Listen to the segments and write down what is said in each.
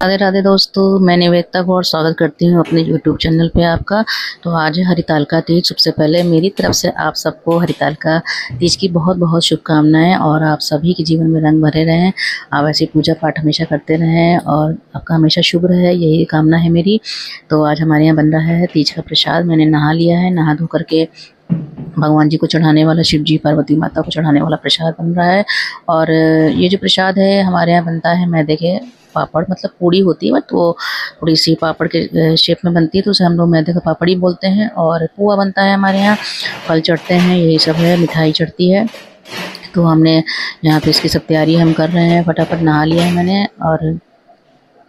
राधे राधे दोस्तों, मैं निवेदिता गौड़ स्वागत करती हूँ अपने YouTube चैनल पे आपका। तो आज है हरितालिका तीज। सबसे पहले मेरी तरफ से आप सबको हरितालिका तीज की बहुत बहुत शुभकामनाएं और आप सभी के जीवन में रंग भरे रहें। आप ऐसी पूजा पाठ हमेशा करते रहें और आपका हमेशा शुभ रहे, यही कामना है मेरी। तो आज हमारे यहाँ बन रहा है तीज का प्रसाद। मैंने नहा लिया है, नहा धो करके भगवान जी को चढ़ाने वाला, शिव जी पार्वती माता को चढ़ाने वाला प्रसाद बन रहा है। और ये जो प्रसाद है हमारे यहाँ बनता है मैदे के पापड़, मतलब पूड़ी होती है, बट वो थोड़ी सी पापड़ के शेप में बनती है, तो उसे हम लोग मैदे का पापड़ ही बोलते हैं। और पुआ बनता है हमारे यहाँ, फल चढ़ते हैं, यही सब है, मिठाई चढ़ती है। तो हमने यहाँ पे इसकी सब तैयारी हम कर रहे हैं। फटाफट नहा लिया है मैंने और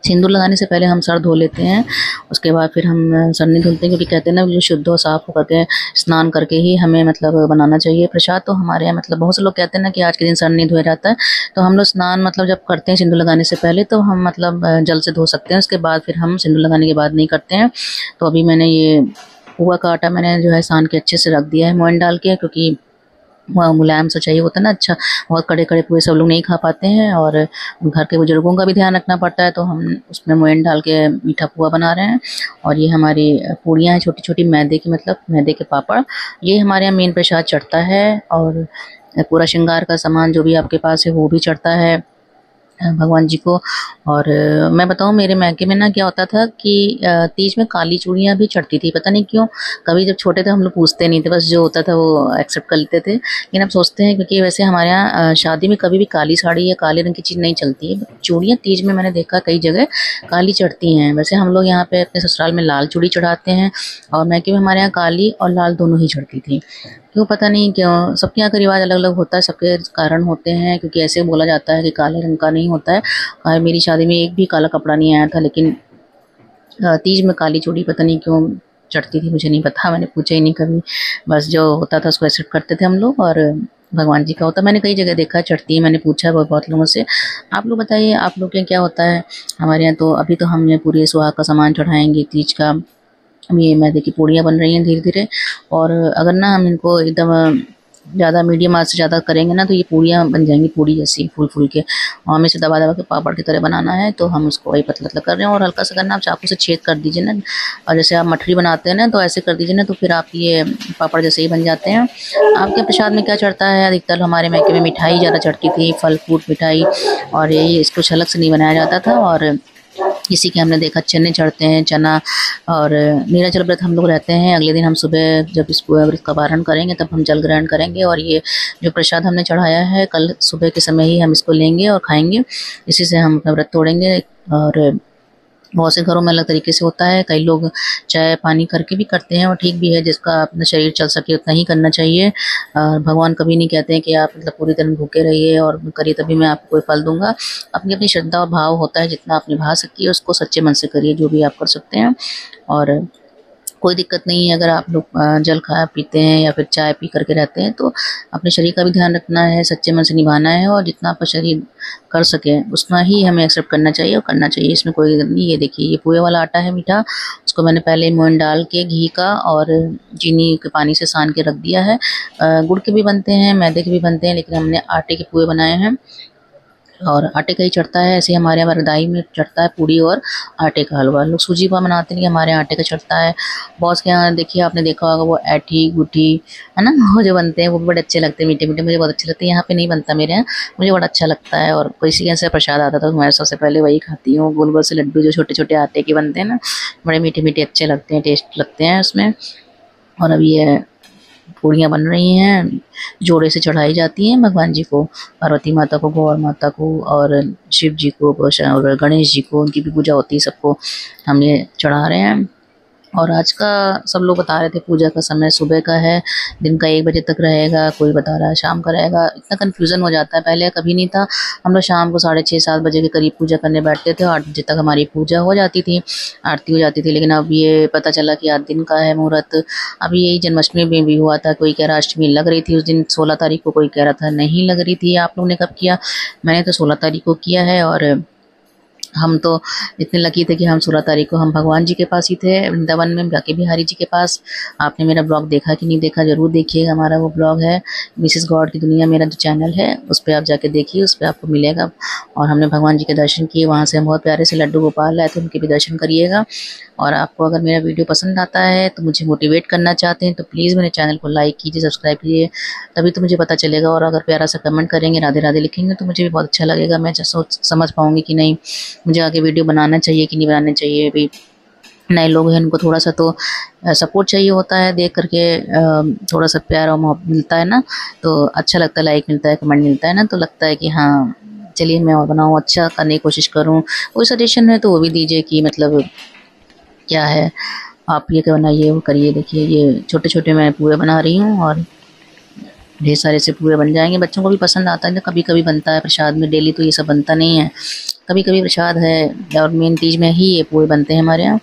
सिंदूर लगाने से पहले हम सर धो लेते हैं। उसके बाद फिर हम सर नहीं धुलते, क्योंकि कहते हैं ना जो शुद्ध और साफ होकर के स्नान करके ही हमें मतलब बनाना चाहिए प्रसाद। तो हमारे यहाँ मतलब बहुत से लोग कहते हैं ना कि आज के दिन सर नहीं धोया जाता है, तो हम लोग स्नान मतलब जब करते हैं सिंदूर लगाने से पहले, तो हम मतलब जल से धो सकते हैं। उसके बाद फिर हम सिंदूर लगाने के बाद नहीं करते हैं। तो अभी मैंने ये पुआ का आटा मैंने जो है सान के अच्छे से रख दिया है मोइन डाल के, क्योंकि मुलायम सा चाहिए होता है ना, अच्छा। बहुत कड़े कड़े पूरे सब लोग नहीं खा पाते हैं और घर के बुजुर्गों का भी ध्यान रखना पड़ता है, तो हम उसमें मोइन डाल के मीठा पुआ बना रहे हैं। और ये हमारी पूड़ियाँ हैं छोटी छोटी मैदे की, मतलब मैदे के पापड़। ये हमारे यहाँ मेन प्रसाद चढ़ता है और पूरा श्रृंगार का सामान जो भी आपके पास है वो भी चढ़ता है भगवान जी को। और मैं बताऊं, मेरे मायके में ना क्या होता था कि तीज में काली चूड़ियाँ भी चढ़ती थी, पता नहीं क्यों। कभी जब छोटे थे हम लोग पूछते नहीं थे, बस जो होता था वो एक्सेप्ट कर लेते थे। लेकिन अब सोचते हैं, क्योंकि वैसे हमारे यहाँ शादी में कभी भी काली साड़ी या काले रंग की चीज़ नहीं चलती है। चूड़ियाँ तीज में मैंने देखा कई जगह काली चढ़ती हैं। वैसे हम लोग यहाँ पे अपने ससुराल में लाल चूड़ी चढ़ाते हैं, और मायके में हमारे यहाँ काली और लाल दोनों ही चढ़ती थी। क्यों पता नहीं क्यों, सबके यहाँ का रिवाज अलग अलग होता है, सबके कारण होते हैं। क्योंकि ऐसे बोला जाता है कि काले रंग का नहीं होता है। मेरी शादी में एक भी काला कपड़ा नहीं आया था, लेकिन तीज में काली चूड़ी पता नहीं क्यों चढ़ती थी, मुझे नहीं पता, मैंने पूछा ही नहीं कभी। बस जो होता था उसको एक्सेप्ट करते थे हम लोग। और भगवान जी का होता, मैंने कई जगह देखा चढ़ती है, मैंने पूछा है बहुत बहुत लोगों से। आप लोग बताइए, आप लोग के यहाँ क्या होता है? हमारे यहाँ तो अभी तो हम पूरे सुहाग का सामान चढ़ाएंगे तीज का। अब ये मैदे की पूड़ियाँ बन रही हैं धीरे धीरे। और अगर ना हम इनको एकदम ज़्यादा मीडियम आंच से ज़्यादा करेंगे ना, तो ये पूड़ियाँ बन जाएंगी पूड़ी जैसी, फूल फूल के। और हमें इसे दबा दबा के पापड़ की तरह बनाना है, तो हम उसको वही पतला पतला कर रहे हैं। और हल्का सा करना, आप चाकू से छेद कर दीजिए ना, और जैसे आप मठरी बनाते हैं ना, तो ऐसे कर दीजिए ना, तो फिर आप ये पापड़ जैसे ही बन जाते हैं। आपके प्रसाद में क्या चढ़ता है? अधिकतर हमारे मायके में मिठाई ज़्यादा चढ़ती थी, फल फ्रूट मिठाई, और यही इसको अलग से नहीं बनाया जाता था। और इसी के हमने देखा चने चढ़ते हैं, चना। और नीराजल व्रत हम लोग रहते हैं, अगले दिन हम सुबह जब इस व्रत का पारण करेंगे तब हम जल ग्रहण करेंगे। और ये जो प्रसाद हमने चढ़ाया है कल सुबह के समय ही हम इसको लेंगे और खाएंगे। इसी से हम अपना व्रत तोड़ेंगे। और बहुत से घरों में अलग तरीके से होता है, कई लोग चाय पानी करके भी करते हैं, और ठीक भी है, जिसका अपना शरीर चल सके उतना ही करना चाहिए। भगवान कभी नहीं कहते हैं कि आप मतलब पूरी तरह भूखे रहिए और करिए तभी मैं आपको कोई फल दूंगा। अपनी अपनी श्रद्धा और भाव होता है, जितना आप निभा सकती है उसको सच्चे मन से करिए, जो भी आप कर सकते हैं। और कोई दिक्कत नहीं है अगर आप लोग जल खा पीते हैं या फिर चाय पी करके रहते हैं, तो अपने शरीर का भी ध्यान रखना है, सच्चे मन से निभाना है, और जितना आपका शरीर कर सके उतना ही हमें एक्सेप्ट करना चाहिए और करना चाहिए। इसमें कोई दिक्कत नहीं। ये देखिए, ये पोहे वाला आटा है मीठा, उसको मैंने पहले मोइन डाल के घी का और चीनी के पानी से सान के रख दिया है। गुड़ के भी बनते हैं, मैदे के भी बनते हैं, लेकिन हमने आटे के पोहे बनाए हैं। और आटे का ही चढ़ता है, ऐसे हमारे यहाँ रदाई में चढ़ता है पूड़ी और आटे का हलवा। लोग सूजी का बनाते हैं, हमारे यहाँ आटे का चढ़ता है। बॉस के यहाँ देखिए, आपने देखा होगा वो ऐठी गुठी है ना, वो जो बनते हैं वो भी बड़े अच्छे लगते हैं, मीठे मीठे, मुझे बहुत अच्छे लगते हैं। यहाँ पे नहीं बनता मेरे यहाँ, मुझे बड़ा अच्छा लगता है। और किसी के से प्रसाद आता था तो मैं सबसे पहले वही खाती हूँ। गोल गोल से लड्डू जो छोटे छोटे आटे के बनते हैं ना, बड़े मीठे मीठे अच्छे लगते हैं, टेस्ट लगते हैं उसमें। और अब ये पूड़ियाँ बन रही हैं, जोड़े से चढ़ाई जाती हैं भगवान जी को, पार्वती माता को, गौर माता को, और शिव जी को और गणेश जी को, उनकी भी पूजा होती है। सबको हम ये चढ़ा रहे हैं। और आज का सब लोग बता रहे थे पूजा का समय सुबह का है, दिन का 1 बजे तक रहेगा, कोई बता रहा है शाम का रहेगा। इतना कन्फ्यूज़न हो जाता है, पहले कभी नहीं था। हम लोग शाम को 6:30-7 बजे के करीब पूजा करने बैठते थे, 8 बजे तक हमारी पूजा हो जाती थी, आरती हो जाती थी। लेकिन अब ये पता चला कि आज दिन का है मुहूर्त। अभी यही जन्माष्टमी में भी हुआ था, कोई कह रहा अष्टमी लग रही थी उस दिन 16 तारीख को, कोई कह रहा था नहीं लग रही थी। आप लोगों ने कब किया? मैंने तो 16 तारीख को किया है। और हम तो इतने लकी थे कि हम 16 तारीख को हम भगवान जी के पास ही थे, वृंदावन में बांके बिहारी जी के पास। आपने मेरा ब्लॉग देखा कि नहीं देखा, ज़रूर देखिएगा। हमारा वो ब्लॉग है मिसेस गॉड की दुनिया, मेरा जो चैनल है उस पर आप जाके देखिए, उस पर आपको मिलेगा। और हमने भगवान जी के दर्शन किए, वहाँ से हम बहुत प्यारे से लड्डू गोपाल लाए थे, उनके भी दर्शन करिएगा। और आपको अगर मेरा वीडियो पसंद आता है तो मुझे मोटिवेट करना चाहते हैं तो प्लीज़ मेरे चैनल को लाइक कीजिए, सब्सक्राइब कीजिए, तभी तो मुझे पता चलेगा। और अगर प्यारा सा कमेंट करेंगे, राधे राधे लिखेंगे, तो मुझे भी बहुत अच्छा लगेगा। मैं सोच समझ पाऊँगी कि नहीं मुझे आगे वीडियो बनाना चाहिए कि नहीं बनाना चाहिए। अभी नए लोग हैं, उनको थोड़ा सा तो सपोर्ट चाहिए होता है, देख करके थोड़ा सा प्यार और मोहब्बत मिलता है ना, तो अच्छा लगता है, लाइक मिलता है, कमेंट मिलता है ना, तो लगता है कि हाँ चलिए मैं और बनाऊँ, अच्छा करने की कोशिश करूँ। कोई सजेशन है तो वो भी दीजिए कि मतलब क्या है, आप ये बनाइए, वो करिए। देखिए ये छोटे छोटे मैं पूरे बना रही हूँ और ढेर सारे से पूरे बन जाएंगे। बच्चों को भी पसंद आता है, कभी कभी बनता है प्रसाद में, डेली तो ये सब बनता नहीं है, कभी कभी प्रसाद है और मेन तीज में ही ये पूरे बनते हैं हमारे यहाँ।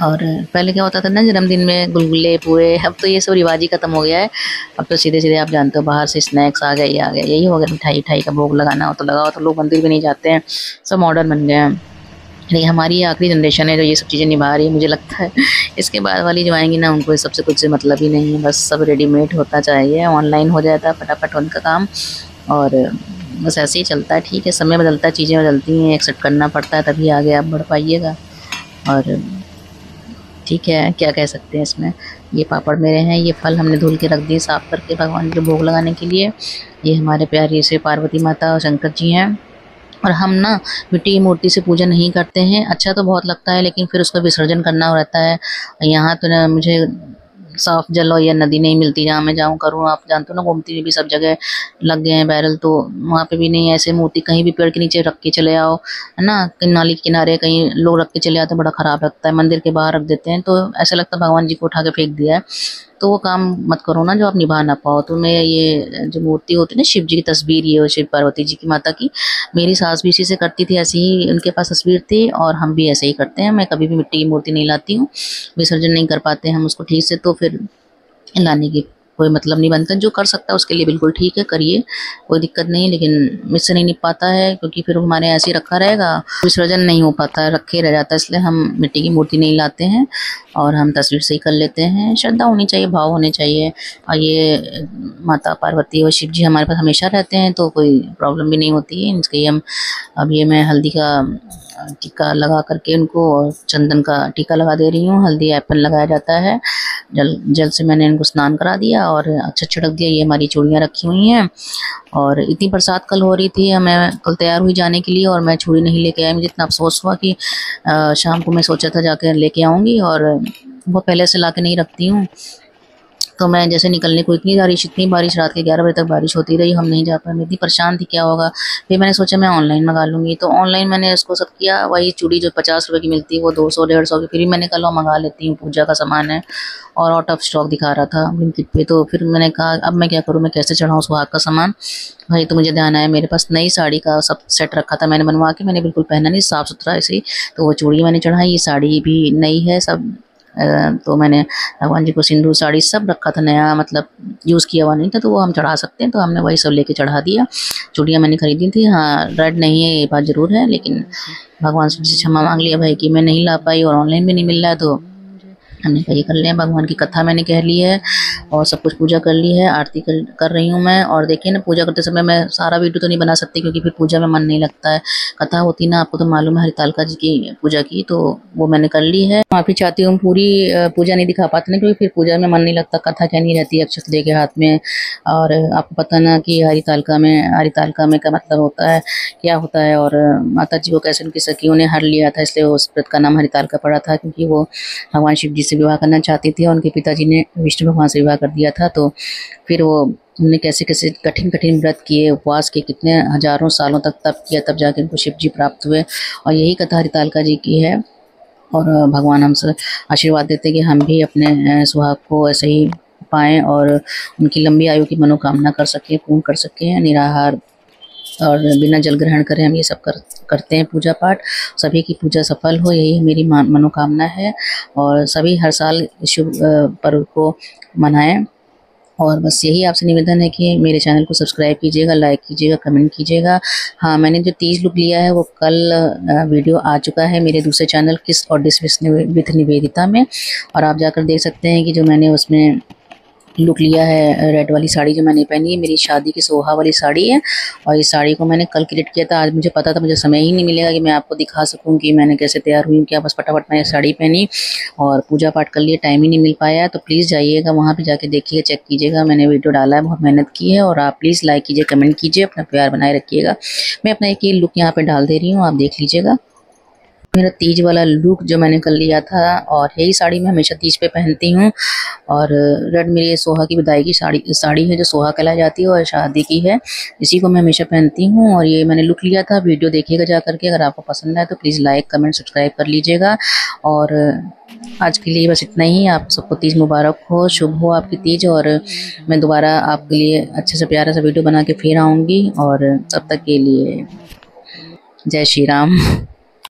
और पहले क्या होता था ना, जन्मदिन में गुलगुले पूरे, अब तो ये सब रिवाज ही खत्म हो गया है। अब तो सीधे सीधे आप जानते हो बाहर से स्नैक्स आ गए, ये आ गए, यही हो गया। मिठाई ठाई का भोग लगाना हो तो लगाओ, तो लोग मंदिर भी नहीं जाते हैं, सब मॉडर्न बन गए हैं। लेकिन हमारी ये आखिरी जनरेशन है जो ये सब चीज़ें निभा रही है, मुझे लगता है। इसके बाद वाली जो आएंगी ना, उनको इस सबसे कुछ मतलब ही नहीं है, बस सब रेडीमेड होता चाहिए, ऑनलाइन हो जाता है फटाफट उनका काम, और बस ऐसे ही चलता है। ठीक है, समय बदलता है, चीज़ें बदलती हैं, एक्सेप्ट करना पड़ता है, तभी आगे आप बढ़ पाइएगा। और ठीक है, क्या कह सकते हैं इसमें। ये पापड़ मेरे हैं, ये फल हमने धुल के रख दिए साफ़ करके भगवान के भोग लगाने के लिए। ये हमारे प्यारे से पार्वती माता और शंकर जी हैं। और हम ना मिट्टी की मूर्ति से पूजा नहीं करते हैं। अच्छा तो बहुत लगता है, लेकिन फिर उसका विसर्जन करना रहता है। यहाँ तो ना मुझे साफ जल हो या नदी नहीं मिलती जहाँ मैं जाऊँ करूँ। आप जानते हो ना, गोमती में भी सब जगह लग गए हैं बैरल, तो वहाँ पे भी नहीं। ऐसे मूर्ति कहीं भी पेड़ के नीचे रख के चले आओ, है ना, कहीं नाली के किनारे कहीं लोग रख के चले आते हैं, बड़ा खराब लगता है। मंदिर के बाहर रख देते हैं तो ऐसा लगता है भगवान जी को उठा के फेंक दिया है। तो वो काम मत करो ना जो आप निभा ना पाओ। तो मैं ये जो मूर्ति होती है ना, शिव जी की तस्वीर, ये शिव पार्वती जी की माता की, मेरी सास भी इसी से करती थी, ऐसे ही उनके पास तस्वीर थी, और हम भी ऐसे ही करते हैं। मैं कभी भी मिट्टी की मूर्ति नहीं लाती हूँ, विसर्जन नहीं कर पाते हम उसको ठीक से, तो फिर लाने की कोई मतलब नहीं बनता। जो कर सकता है उसके लिए बिल्कुल ठीक है, करिए, कोई दिक्कत नहीं। लेकिन मुझसे नहीं निप पाता है, क्योंकि फिर हमारे ऐसे ही रखा रहेगा, विसर्जन नहीं हो पाता है, रखे रह जाता है। इसलिए हम मिट्टी की मूर्ति नहीं लाते हैं, और हम तस्वीर से ही कर लेते हैं। श्रद्धा होनी चाहिए, भाव होने चाहिए। और ये माता पार्वती और शिव जी हमारे पास हमेशा रहते हैं, तो कोई प्रॉब्लम भी नहीं होती है इसके। हम अब ये मैं हल्दी का टीका लगा करके उनको, और चंदन का टीका लगा दे रही हूँ। हल्दी एप्पल लगाया जाता है, जल से मैंने इनको स्नान करा दिया और अच्छा छिड़क दिया। ये हमारी चूड़ियाँ रखी हुई हैं, और इतनी बरसात कल हो रही थी, मैं कल तैयार हुई जाने के लिए, और मैं चूड़ी नहीं लेके आई। मुझे इतना अफसोस हुआ कि शाम को मैं सोचा था जाकर लेके आऊँगी, और वो पहले से ला के नहीं रखती हूँ। तो मैं जैसे निकलने को, इतनी बारिश, रात के 11 बजे तक बारिश होती रही, हम नहीं जा पाए। मैं इतनी परेशान थी क्या होगा। फिर मैंने सोचा मैं ऑनलाइन मंगा लूँगी, तो ऑनलाइन मैंने इसको सब किया। वही चूड़ी जो 50 रुपये की मिलती है वो 200 150 की, फिर भी मैंने कहा मंगा लेती हूँ, पूजा का सामान है, और आउट ऑफ स्टॉक दिखा रहा था ब्लिंकिट पे। तो फिर मैंने कहा अब मैं क्या करूँ, मैं कैसे चढ़ाऊँ सुहाग का सामान। भाई तो मुझे ध्यान आया, मेरे पास नई साड़ी का सब सेट रखा था मैंने बनवा के, मैंने बिल्कुल पहना नहीं, साफ़ सुथरा ऐसे ही। तो वो चूड़ी मैंने चढ़ाई, ये साड़ी भी नई है सब। तो मैंने भगवान जी को सिंदूर साड़ी सब रखा था नया, मतलब यूज़ किया हुआ नहीं था, तो वो हम चढ़ा सकते हैं, तो हमने वही सब लेके चढ़ा दिया। चूड़ियाँ मैंने खरीदी थी, हाँ रेड नहीं है ये बात ज़रूर है, लेकिन भगवान से क्षमा मांग लिया भाई कि मैं नहीं ला पाई, और ऑनलाइन भी नहीं मिल रहा है, तो हमने कहा ये कर लिया। भगवान की कथा मैंने कह ली है, और सब कुछ पूजा कर ली है, आरती कर रही हूँ मैं। और देखिए ना, पूजा करते समय मैं सारा वीडियो तो नहीं बना सकती, क्योंकि फिर पूजा में मन नहीं लगता है। कथा होती ना, आपको तो मालूम है, हरितालिका जी की पूजा की, तो वो मैंने कर ली है। माफ़ी चाहती हूँ, पूरी पूजा नहीं दिखा पाते ना, क्योंकि फिर पूजा में मन नहीं लगता। कथा क्या नहीं रहती है, अक्षत दे के हाथ में। और आपको पता ना कि हरितालिका में का मतलब होता है क्या होता है, और माता जी को कैसे उनकी सखियों ने हर लिया था, इसलिए उस व्रत का नाम हरितालिका पड़ा था, क्योंकि वो भगवान शिव जी से विवाह करना चाहती थी, और उनके पिताजी ने विष्णु भगवान से विवाह कर दिया था। तो फिर वो उन्होंने कैसे कैसे कठिन कठिन व्रत किए, उपवास के, कितने हजारों सालों तक तप किया, तब जाके उनको शिव जी प्राप्त हुए। और यही कथा हरितालिका जी की है। और भगवान हमसे आशीर्वाद देते कि हम भी अपने सुहाग को ऐसे ही पाएँ, और उनकी लंबी आयु की मनोकामना कर सकें, पूर्ण कर सकें। निराहार और बिना जल ग्रहण करें हम ये सब करते हैं पूजा पाठ। सभी की पूजा सफल हो, यही मेरी मनोकामना है। और सभी हर साल शुभ पर्व को मनाएं। और बस यही आपसे निवेदन है कि मेरे चैनल को सब्सक्राइब कीजिएगा, लाइक कीजिएगा, कमेंट कीजिएगा। हाँ, मैंने जो तीज लुक लिया है वो कल वीडियो आ चुका है मेरे दूसरे चैनल किस और डिश विथ निवेदिता में, और आप जाकर देख सकते हैं कि जो मैंने उसमें लुक लिया है, रेड वाली साड़ी जो मैंने पहनी है मेरी शादी की सोहा वाली साड़ी है। और इस साड़ी को मैंने कल क्रिएट किया था, आज मुझे पता था मुझे समय ही नहीं मिलेगा कि मैं आपको दिखा सकूं कि मैंने कैसे तैयार हुई हूँ। क्या बस फटाफट मैंने साड़ी पहनी और पूजा पाठ कर लिए, टाइम ही नहीं मिल पाया। तो प्लीज़ जाइएगा वहाँ पे, जाके देखिएगा, चेक कीजिएगा, मैंने वीडियो डाला है, बहुत मेहनत की है। और आप प्लीज़ लाइक कीजिए, कमेंट कीजिए, अपना प्यार बनाए रखिएगा। मैं अपना एक ये लुक यहाँ पर डाल दे रही हूँ, आप देख लीजिएगा मेरा तीज वाला लुक जो मैंने कर लिया था। और यही साड़ी मैं हमेशा तीज पे पहनती हूँ। और रेड मेरी सोहा की विदाई की साड़ी है जो सोहा कहलाई जाती है और शादी की है, इसी को मैं हमेशा पहनती हूँ। और ये मैंने लुक लिया था, वीडियो देखिएगा जा करके। अगर आपको पसंद आए तो प्लीज़ लाइक कमेंट सब्सक्राइब कर लीजिएगा। और आज के लिए बस इतना ही। आप सबको तीज मुबारक हो, शुभ हो आपकी तीज। और मैं दोबारा आपके लिए अच्छे से प्यारा सा वीडियो बना के फिर आऊँगी। और तब तक के लिए जय श्री राम।